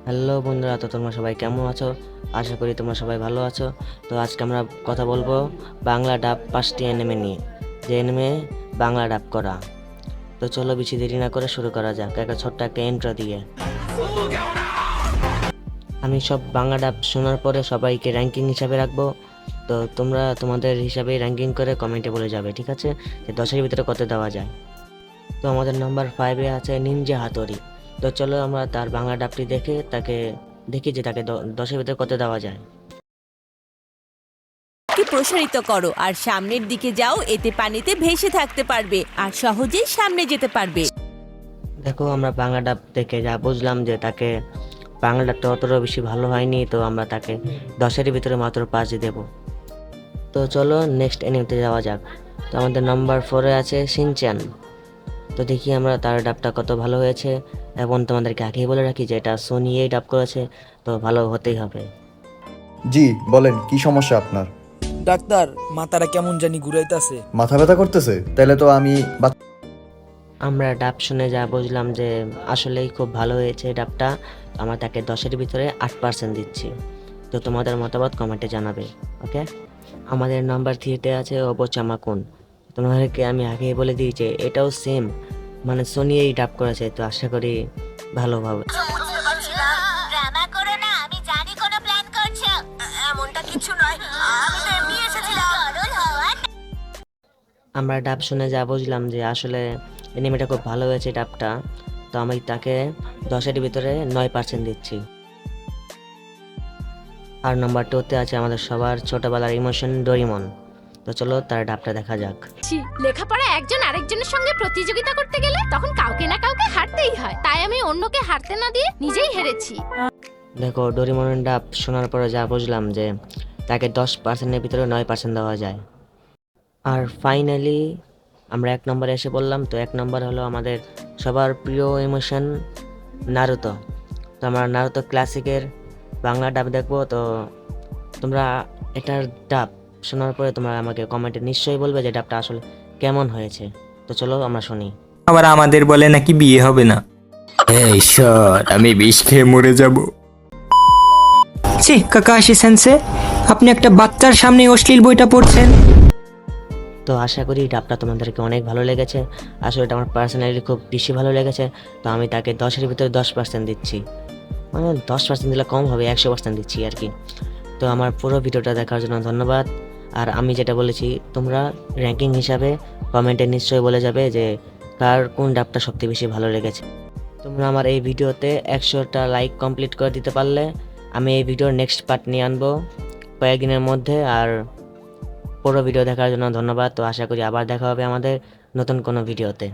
Hello বন্ধুরা, তো তোমরা সবাই কেমন আছো? আশা করি তোমরা সবাই ভালো আছো। তো আজকে আমরা কথা বলবো বাংলা ডাব 5টি অ্যানিমে নিয়ে, যে অ্যানিমে বাংলা ডাব করা। তো চলো বেশি দেরি না করে শুরু করা যাক একটা ছোট্ট একটা ইন্ট্রো দিয়ে। আমি সব বাংলা ডাব শোনার পরে সবাইকে র্যাঙ্কিং হিসাবে রাখবো। তো তোমরা তোমাদের হিসাবে র্যাঙ্কিং করে কমেন্টে বলে যাবে, ঠিক আছে, যে 10-এর ভিতরে কত দেওয়া যায়। তো আমাদের নাম্বার 5-এ আছে নিনজা হাতোরি। তো চলো আমরা তার বাংলা ডাবটি দেখে তাকে দেখি যে তাকে 10-এর ভিতরে কত দেওয়া যায়। কি প্রসারিত করো আর সামনের দিকে যাও, এতে পানিতে ভেসে থাকতে পারবে আর সহজেই সামনে যেতে পারবে। দেখো, আমরা বাংলা ডাব দেখে যা বুঝলাম যে তাকে বাংলা ডাবটা অতটা বেশি ভালো হয়নি, তো আমরা তাকে 10-এর ভিতরে মাত্র 5 দেব। তো চলো নেক্সট এনিমেতে যাওয়া যাক। তো আমাদের নাম্বার 4-এ আছে শিনচ্যান। তো দেখি আমরা তার ডাবটা কত ভালো হয়েছে, এবং তোমাদেরকে আগেই বলে রাখি যে এটা সোনি এই ডাব করেছে, তো ভালো হতেই হবে। জি বলেন, কি সমস্যা আপনার? ডাক্তার, মাথাটা কেমন জানি ঘুরাইতাছে। মাথা ব্যথা করতেছে? তাহলে তো আমি আমরা ডাব শুনে যা বুঝলাম যে আসলেই খুব ভালো হয়েছে ডাবটা। তো আমরা তাকে 10-এর ভিতরে 8% দিচ্ছি। তো তোমাদের মতামত কমেন্টে জানাবে, ওকে। আমাদের নাম্বার 3-তে আছে অবচামাকুন। তোমাদেরকে আমি আগেই বলে দিই যে এটাও সেম, মানে সোনি এই ডাব করেছে, তো আশা করি ভালো হবে। বুঝতে পারছি না। ড্রামা করো না, আমি জানি কোনো প্ল্যান করছো। এমনটা কিছু নয়, আমি তো এমনি এসেছিলাম। সরল হওয়া। আমরা ডাব শুনে যা বুঝলাম যে আসলে এনিমেটা খুব ভালো হয়েছে ডাবটা। তো আমি তাকে 10-এর ভিতরে 9% দিচ্ছি। আর নাম্বার 2-তে আছে আমাদের সবার ছোটবেলার ইমোশন ডোরিমন। তো চলো তার ডাবটা দেখা যাক। লেখাপড়া একজন আরেকজনের সঙ্গে প্রতিযোগিতা করতে গেলে তখন কাউকে না কাউকে হারতেই হয়, তাই আমি অন্যকে হারতে না দিয়ে নিজেই হেরেছি। দেখো, ডোরিমনের ডাব শোনার পরে যা বুঝলাম যে তাকে 10%-এর ভিতরে 9% দেওয়া যায়। আর ফাইনালি আমরা 1 নম্বরে এসে বললাম। তো 1 নম্বর হলো আমাদের সবার প্রিয় ইমোশন নারুতো। তো আমরা নারুতো ক্লাসিকের বাংলা ডাব দেখবো। তো তোমরা এটার ডাব শোনার পরে তোমরা আমাকে কমেন্টে নিশ্চয়ই বলবে যে ডাবটা আসলে কেমন হয়েছে। তো চলো আমরা শুনি। আবার আমাদের বলে নাকি বিয়ে হবে না। এই সর, আমি বিষ খেয়ে মরে যাব। ছি কাকাশি সেন্সে, আপনি একটা বাচ্চার সামনে অশ্লীল বইটা পড়ছেন। তো আশা করি ডাবটা তোমাদেরকে অনেক ভালো লেগেছে। আসলে এটা আমার পার্সোনালি খুব বেশি ভালো লেগেছে। তো আমি তাকে 10-এর ভিতরে 10% দিচ্ছি। মানে 10% দিলে কম হবে, 100% দিচ্ছি আর কি। তো আমার পুরো ভিডিওটা দেখার জন্য ধন্যবাদ। আর আমি যেটা বলেছি তোমরা র্যাঙ্কিং হিসাবে কমেন্টে নিশ্চয়ই বলে যাবে যে কার কোন ডাবটা সবথেকে বেশি ভালো লেগেছে। তোমরা আমার এই ভিডিওতে 100টা লাইক কমপ্লিট করে দিতে পারলে আমি এই ভিডিওর নেক্সট পার্ট নিয়ে আনবো কয়েকদিনের মধ্যে। আর পুরো ভিডিও দেখার জন্য ধন্যবাদ। তো আশা করি আবার দেখা হবে আমাদের নতুন কোনো ভিডিওতে।